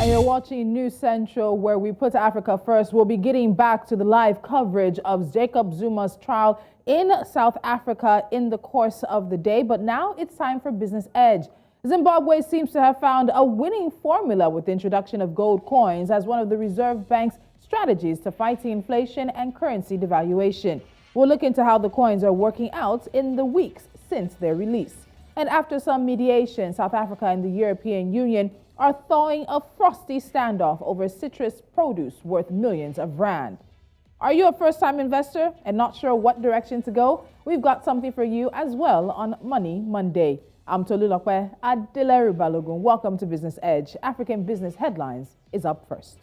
You're watching News Central, where we put Africa first. We'll be getting back to the live coverage of Jacob Zuma's trial in South Africa in the course of the day. But now it's time for Business Edge. Zimbabwe seems to have found a winning formula with the introduction of gold coins as one of the Reserve Bank's strategies to fighting inflation and currency devaluation. We'll look into how the coins are working out in the weeks since their release. And after some mediation, South Africa and the European Union are thawing a frosty standoff over citrus produce worth millions of rand. Are you a first-time investor and not sure what direction to go? We've got something for you as well on Money Monday. I'm Tolulope Adeleru-Balogun. Welcome to Business Edge. African Business Headlines is up first.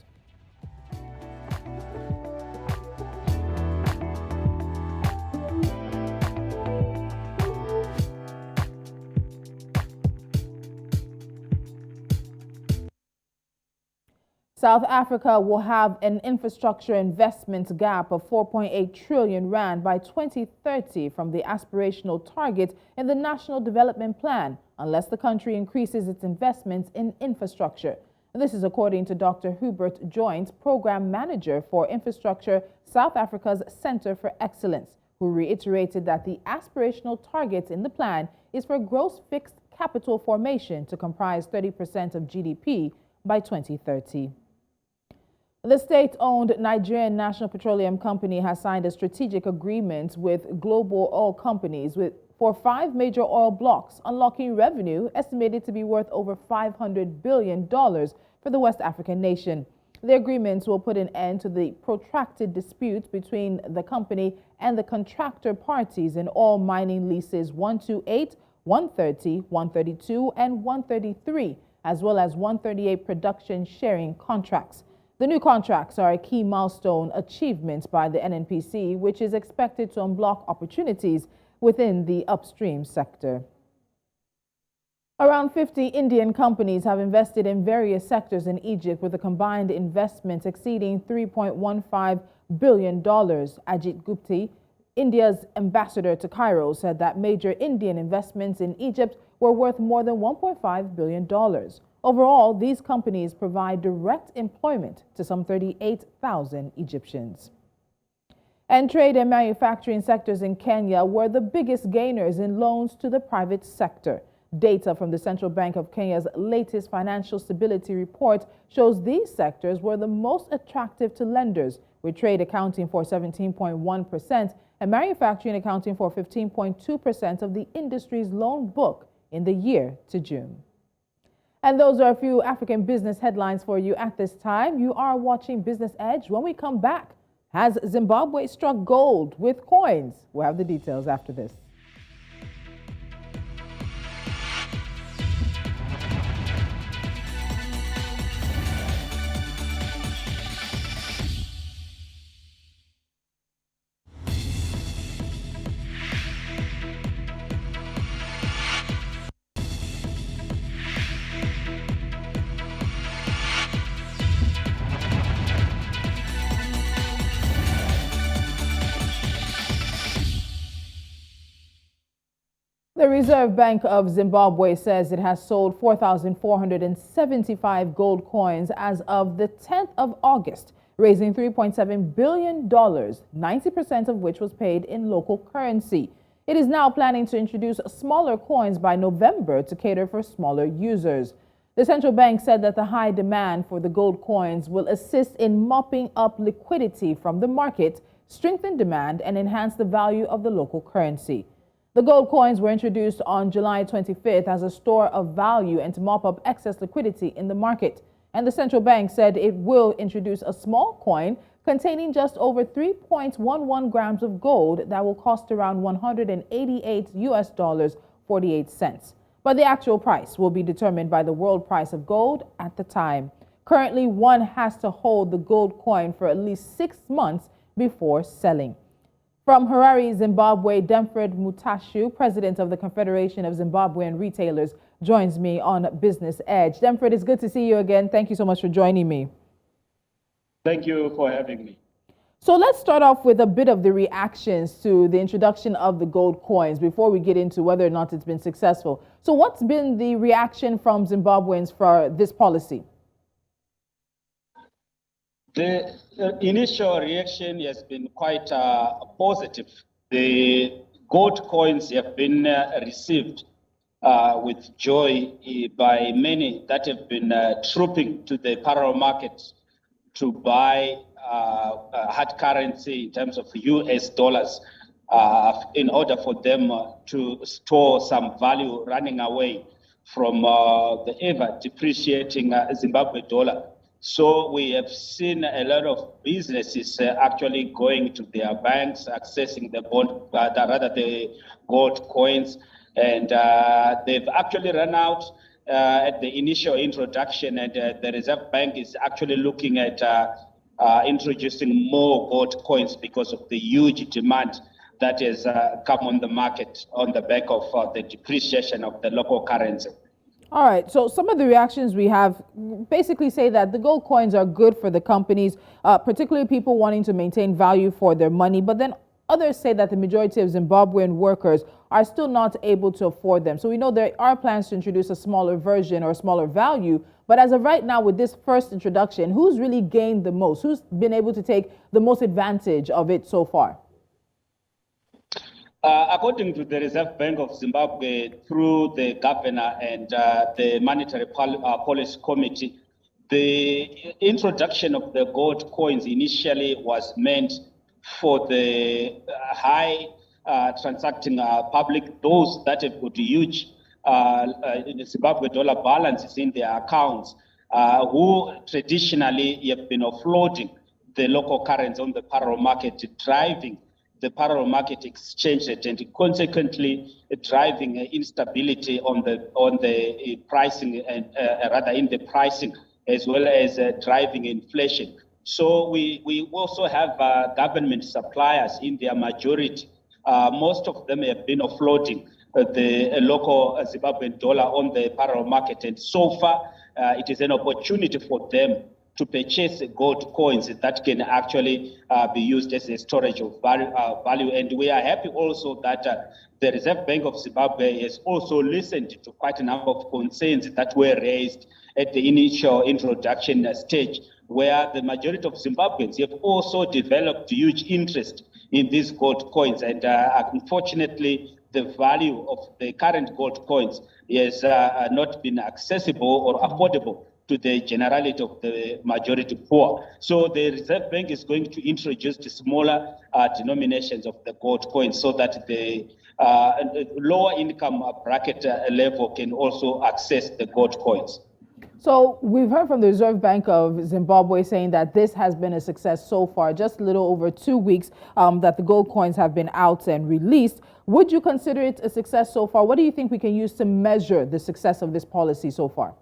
South Africa will have an infrastructure investment gap of 4.8 trillion rand by 2030 from the aspirational target in the National Development Plan, unless the country increases its investments in infrastructure. This is according to Dr. Hubert Joint, Program Manager for Infrastructure, South Africa's Center for Excellence, who reiterated that the aspirational target in the plan is for gross fixed capital formation to comprise 30% of GDP by 2030. The state-owned Nigerian National Petroleum Company has signed a strategic agreement with global oil companies for 5 major oil blocks, unlocking revenue estimated to be worth over $500 billion for the West African nation. The agreements will put an end to the protracted disputes between the company and the contractor parties in oil mining leases 128, 130, 132, and 133, as well as 138 production sharing contracts. The new contracts are a key milestone achievement by the NNPC, which is expected to unblock opportunities within the upstream sector. Around 50 Indian companies have invested in various sectors in Egypt with a combined investment exceeding $3.15 billion. Ajit Gupti, India's ambassador to Cairo, said that major Indian investments in Egypt were worth more than $1.5 billion. Overall, these companies provide direct employment to some 38,000 Egyptians. And trade and manufacturing sectors in Kenya were the biggest gainers in loans to the private sector. Data from the Central Bank of Kenya's latest financial stability report shows these sectors were the most attractive to lenders, with trade accounting for 17.1% and manufacturing accounting for 15.2% of the industry's loan book in the year to June. And those are a few African business headlines for you at this time. You are watching Business Edge. When we come back, has Zimbabwe struck gold with coins? We'll have the details after this. The Reserve Bank of Zimbabwe says it has sold 4,475 gold coins as of the 10th of August, raising $3.7 billion, 90% of which was paid in local currency. It is now planning to introduce smaller coins by November to cater for smaller users. The central bank said that the high demand for the gold coins will assist in mopping up liquidity from the market, strengthen demand, and enhance the value of the local currency. The gold coins were introduced on July 25th as a store of value and to mop up excess liquidity in the market. And the central bank said it will introduce a small coin containing just over 3.11 grams of gold that will cost around $188.48. But the actual price will be determined by the world price of gold at the time. Currently, one has to hold the gold coin for at least 6 months before selling. From Harare, Zimbabwe, Denford Mutashu, president of the Confederation of Zimbabwean Retailers, joins me on Business Edge. Denford, it's good to see you again. Thank you so much for joining me. Thank you for having me. So let's start off with a bit of the reactions to the introduction of the gold coins before we get into whether or not it's been successful. So what's been the reaction from Zimbabweans for this policy? The initial reaction has been quite positive. The gold coins have been received with joy by many that have been trooping to the parallel market to buy hard currency in terms of US dollars in order for them to store some value running away from the ever depreciating Zimbabwe dollar. So we have seen a lot of businesses actually going to their banks, accessing the bond, rather the gold coins, and they've actually run out at the initial introduction, and the Reserve Bank is actually looking at introducing more gold coins because of the huge demand that has come on the market on the back of the depreciation of the local currency. All right, so some of the reactions we have basically say that the gold coins are good for the companies, particularly people wanting to maintain value for their money, but then others say that the majority of Zimbabwean workers are still not able to afford them. So we know there are plans to introduce a smaller version or a smaller value, but as of right now with this first introduction, who's really gained the most? Who's been able to take the most advantage of it so far? According to the Reserve Bank of Zimbabwe, through the governor and the Monetary Policy Committee, the introduction of the gold coins initially was meant for the high transacting public, those that have got huge Zimbabwe dollar balances in their accounts, who traditionally have been offloading the local currency on the parallel market, driving the parallel market exchange rate and consequently driving instability on the pricing and rather in the pricing as well as driving inflation. So we also have government suppliers in their majority. Most of them have been offloading the local Zimbabwean dollar on the parallel market, and so far it is an opportunity for them to purchase gold coins that can actually be used as a storage of value. And we are happy also that the Reserve Bank of Zimbabwe has also listened to quite a number of concerns that were raised at the initial introduction stage, where the majority of Zimbabweans have also developed huge interest in these gold coins. And unfortunately, the value of the current gold coins has not been accessible or affordable to the generality of the majority poor. So the Reserve Bank is going to introduce the smaller denominations of the gold coins so that the lower income bracket level can also access the gold coins. So we've heard from the Reserve Bank of Zimbabwe saying that this has been a success so far, just a little over 2 weeks that the gold coins have been out and released. Would you consider it a success so far? What do you think we can use to measure the success of this policy so far?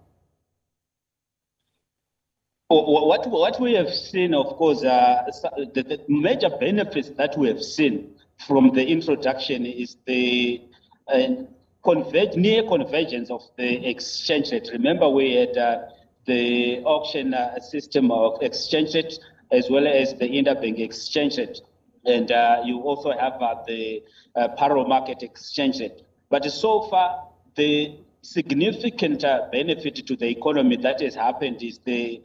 What we have seen, of course, the major benefits that we have seen from the introduction is the near convergence of the exchange rate. Remember, we had the auction system of exchange rate as well as the interbank exchange rate. And you also have the parallel market exchange rate. But so far, the significant benefit to the economy that has happened is the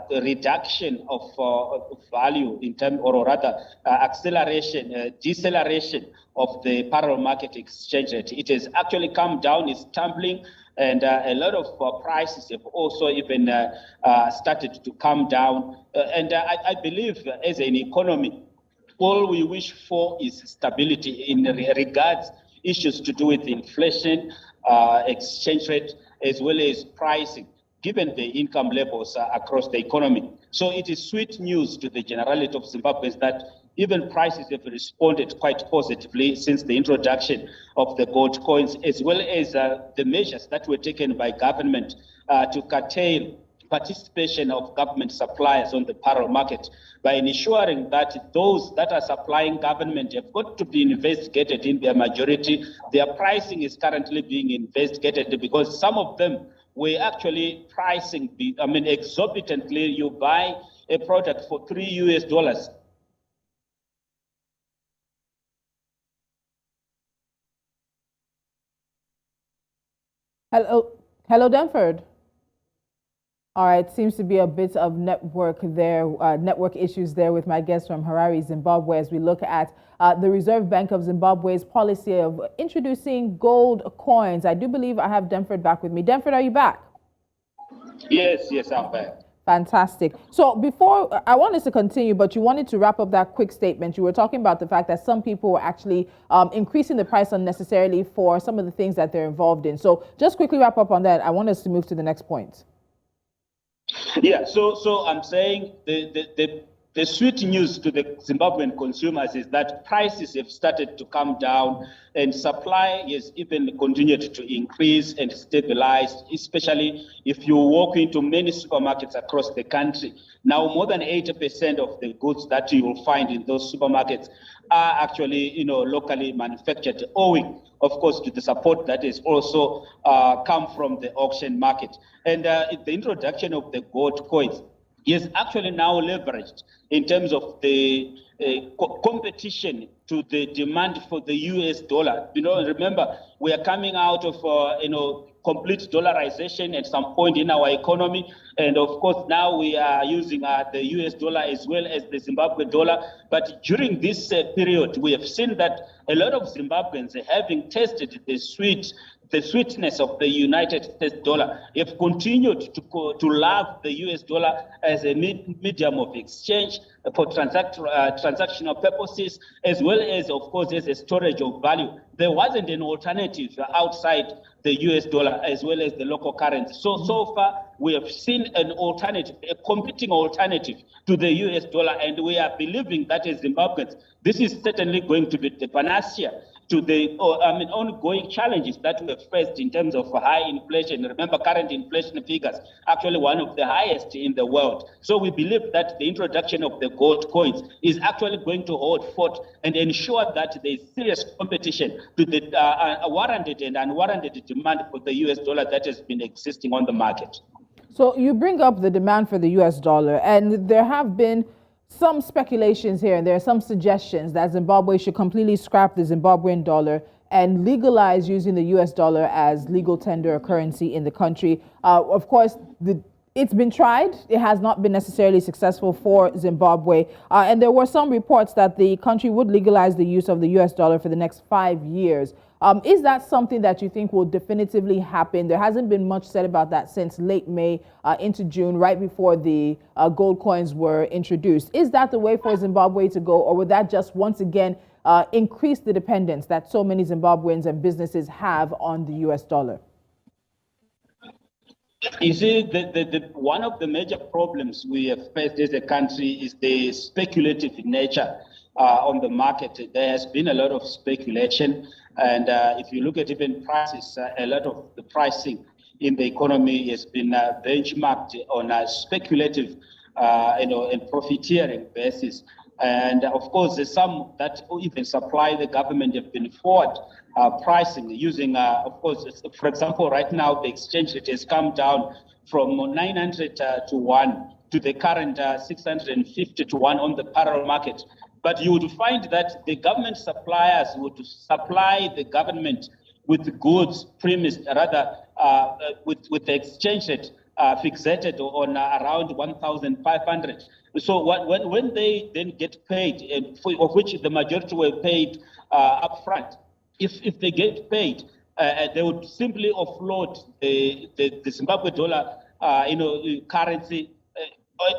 reduction of value in terms, or rather deceleration of the parallel market exchange rate. It has actually come down, it's tumbling, and a lot of prices have also even started to come down. And I believe as an economy, all we wish for is stability in regards issues to do with inflation, exchange rate, as well as pricing, given the income levels across the economy. So it is sweet news to the generality of Zimbabweans that even prices have responded quite positively since the introduction of the gold coins, as well as the measures that were taken by government to curtail participation of government suppliers on the parallel market by ensuring that those that are supplying government have got to be investigated in their majority. Their pricing is currently being investigated because some of them were actually pricing, exorbitantly. You buy a product for $3. Hello, Denford. All right, seems to be a bit of network issues there with my guest from Harare, Zimbabwe, as we look at the Reserve Bank of Zimbabwe's policy of introducing gold coins. I do believe I have Denford back with me. Denford, are you back? Yes, I'm back. Fantastic. So before I wanted to continue, but you wanted to wrap up that quick statement. You were talking about the fact that some people were actually increasing the price unnecessarily for some of the things that they're involved in. So just quickly wrap up on that. I want us to move to the next point. Yeah, so I'm saying the sweet news to the Zimbabwean consumers is that prices have started to come down and supply has even continued to increase and stabilize, especially if you walk into many supermarkets across the country. Now, more than 80% of the goods that you will find in those supermarkets are actually, locally manufactured, owing, of course, to the support that has also come from the auction market. And the introduction of the gold coins is actually now leveraged in terms of the competition to the demand for the US dollar. Remember, we are coming out of, complete dollarization at some point in our economy. And of course, now we are using the US dollar as well as the Zimbabwe dollar. But during this period, we have seen that a lot of Zimbabweans, having tasted the sweetness of the United States dollar, have continued to love the US dollar as a medium of exchange for transactional purposes, as well as, of course, as a storage of value. There wasn't an alternative outside the US dollar as well as the local currency. So far, we have seen an alternative, a competing alternative to the US dollar, and we are believing that as Zimbabweans, this is certainly going to be the panacea to the ongoing challenges that we have faced in terms of high inflation. Remember, current inflation figures actually one of the highest in the world. So we believe that the introduction of the gold coins is actually going to hold forth and ensure that there is serious competition to the warranted and unwarranted demand for the US dollar that has been existing on the market. So you bring up the demand for the US dollar, and there have been some speculations here, and there are some suggestions that Zimbabwe should completely scrap the Zimbabwean dollar and legalize using the US dollar as legal tender currency in the country. Of course, it's been tried. It has not been necessarily successful for Zimbabwe. And there were some reports that the country would legalize the use of the US dollar for the next 5 years. Is that something that you think will definitively happen? There hasn't been much said about that since late May into June, right before the gold coins were introduced. Is that the way for Zimbabwe to go, or would that just once again increase the dependence that so many Zimbabweans and businesses have on the US dollar? You see, one of the major problems we have faced as a country is the speculative nature on the market. There has been a lot of speculation, and if you look at even prices, a lot of the pricing in the economy has been benchmarked on a speculative, and profiteering basis. And of course, there's some that even supply the government have been forward pricing using, of course, for example, right now the exchange rate has come down from 900 to 1 to the current 650 to 1 on the parallel market. But you would find that the government suppliers would supply the government with goods premised, rather with the exchange rate fixated on around 1,500. So when they then get paid, of which the majority were paid upfront, if they get paid, they would simply offload the Zimbabwe dollar, currency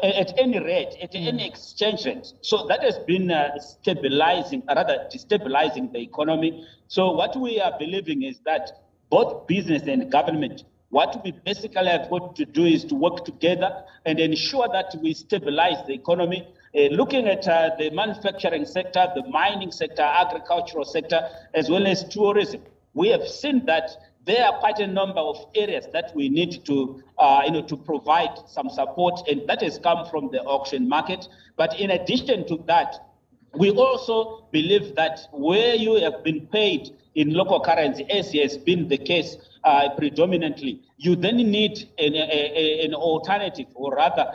at any rate, at any exchange rate. So that has been stabilizing, rather destabilizing the economy. So what we are believing is that both business and government, what we basically have got to do is to work together and ensure that we stabilize the economy. Looking at the manufacturing sector, the mining sector, agricultural sector, as well as tourism, we have seen that there are quite a number of areas that we need to, to provide some support, and that has come from the auction market. But in addition to that, We also believe that where you have been paid in local currency, as has been the case predominantly, you then need an alternative, or rather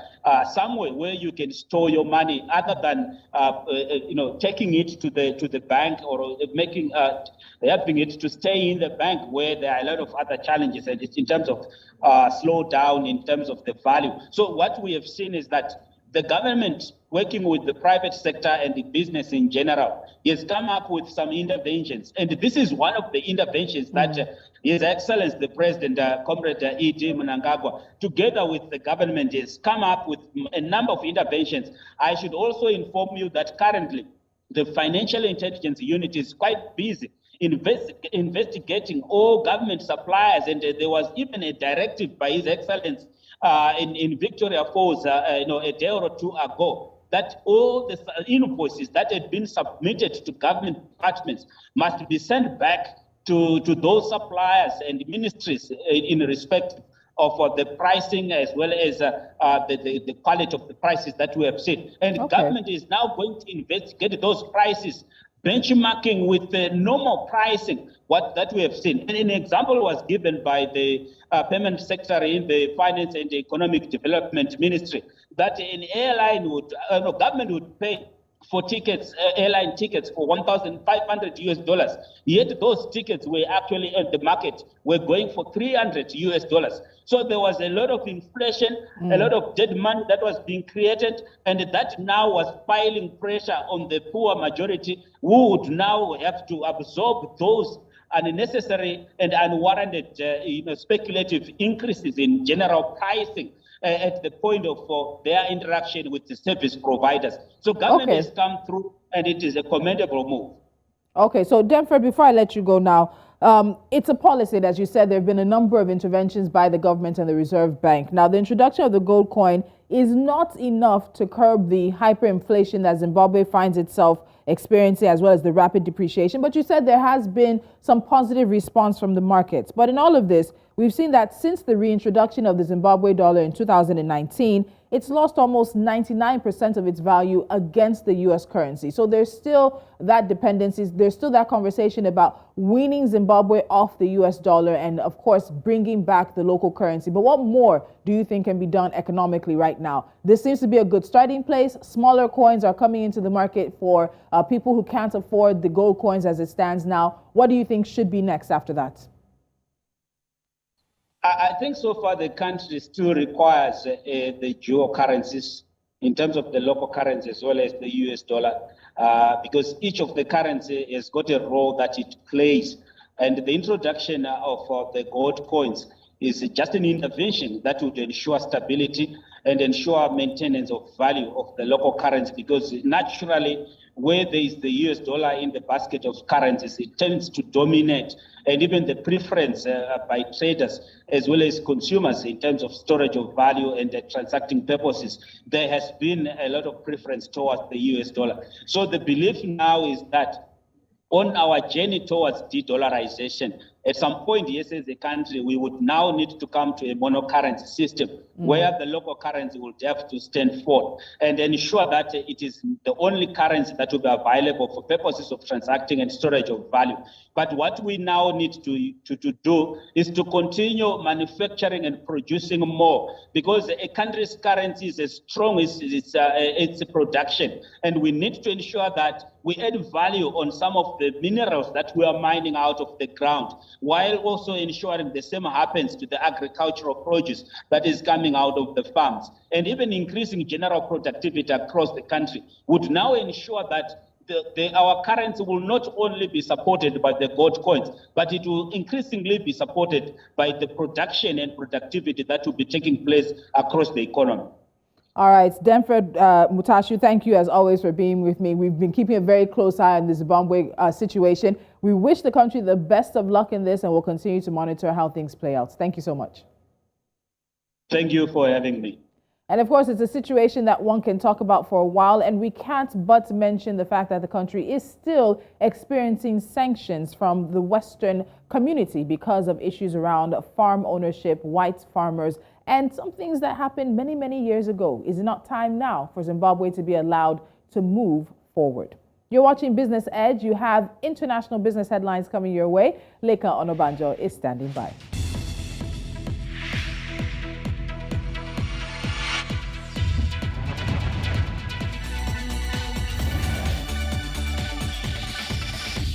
somewhere where you can store your money, other than taking it to the bank, or making helping it to stay in the bank, where there are a lot of other challenges, and it's in terms of slowdown, in terms of the value. So what we have seen is that the government, working with the private sector and the business in general, has come up with some interventions. And this is one of the interventions that His Excellency, the President, Comrade E.D. Mnangagwa, together with the government, has come up with a number of interventions. I should also inform you that currently the Financial Intelligence Unit is quite busy investigating all government suppliers, and there was even a directive by His Excellency in Victoria Falls, a day or two ago, that all the invoices that had been submitted to government departments must be sent back to those suppliers and ministries in respect of the pricing, as well as the quality of the prices that we have seen. And government is now going to investigate those prices, benchmarking with the normal pricing, that we have seen. And an example was given by the Permanent Secretary in the Finance and Economic Development Ministry, that an airline government would pay for tickets, airline tickets, for $1,500 US. Yet those tickets were actually at the market were going for $300 US. So there was a lot of inflation, a lot of dead money that was being created, and that now was piling pressure on the poor majority, who would now have to absorb those unnecessary and unwarranted speculative increases in general pricing at the point of their interaction with the service providers. So government has come through, and it is a commendable move. Okay, so Denford, before I let you go now, it's a policy, as you said. There have been a number of interventions by the government and the Reserve Bank. Now, the introduction of the gold coin is not enough to curb the hyperinflation that Zimbabwe finds itself experiencing, as well as the rapid depreciation. But you said there has been some positive response from the markets. But in all of this, we've seen that since the reintroduction of the Zimbabwe dollar in 2019, it's lost almost 99% of its value against the U.S. currency. So there's still that dependency. There's still that conversation about weaning Zimbabwe off the U.S. dollar and, of course, bringing back the local currency. But what more do you think can be done economically right now? This seems to be a good starting place. Smaller coins are coming into the market for people who can't afford the gold coins as it stands now. What do you think should be next after that? I think so far the country still requires the dual currencies in terms of the local currency as well as the US dollar, because each of the currency has got a role that it plays. And the introduction of the gold coins is just an intervention that would ensure stability and ensure maintenance of value of the local currency, because naturally, where there is the US dollar in the basket of currencies, it tends to dominate, and even the preference by traders as well as consumers in terms of storage of value and transacting purposes, there has been a lot of preference towards the US dollar. So the belief now is that on our journey towards de-dollarization, at some point, yes, as a country, we would now need to come to a monocurrency system where the local currency will have to stand forth and ensure that it is the only currency that will be available for purposes of transacting and storage of value. But what we now need to do is to continue manufacturing and producing more, because a country's currency is as strong as its production. And we need to ensure that we add value on some of the minerals that we are mining out of the ground, while also ensuring the same happens to the agricultural produce that is coming out of the farms. And even increasing general productivity across the country would now ensure that our currency will not only be supported by the gold coins, but it will increasingly be supported by the production and productivity that will be taking place across the economy. All right, Denford, Mutashu, thank you as always for being with me. We've been keeping a very close eye on the Zimbabwe situation. We wish the country the best of luck in this, and we'll continue to monitor how things play out. Thank you so much. Thank you for having me. And of course, it's a situation that one can talk about for a while, and we can't but mention the fact that the country is still experiencing sanctions from the Western community because of issues around farm ownership, white farmers, and some things that happened many, many years ago. Is it not time now for Zimbabwe to be allowed to move forward? You're watching Business Edge. You have international business headlines coming your way. Leka Onobanjo is standing by.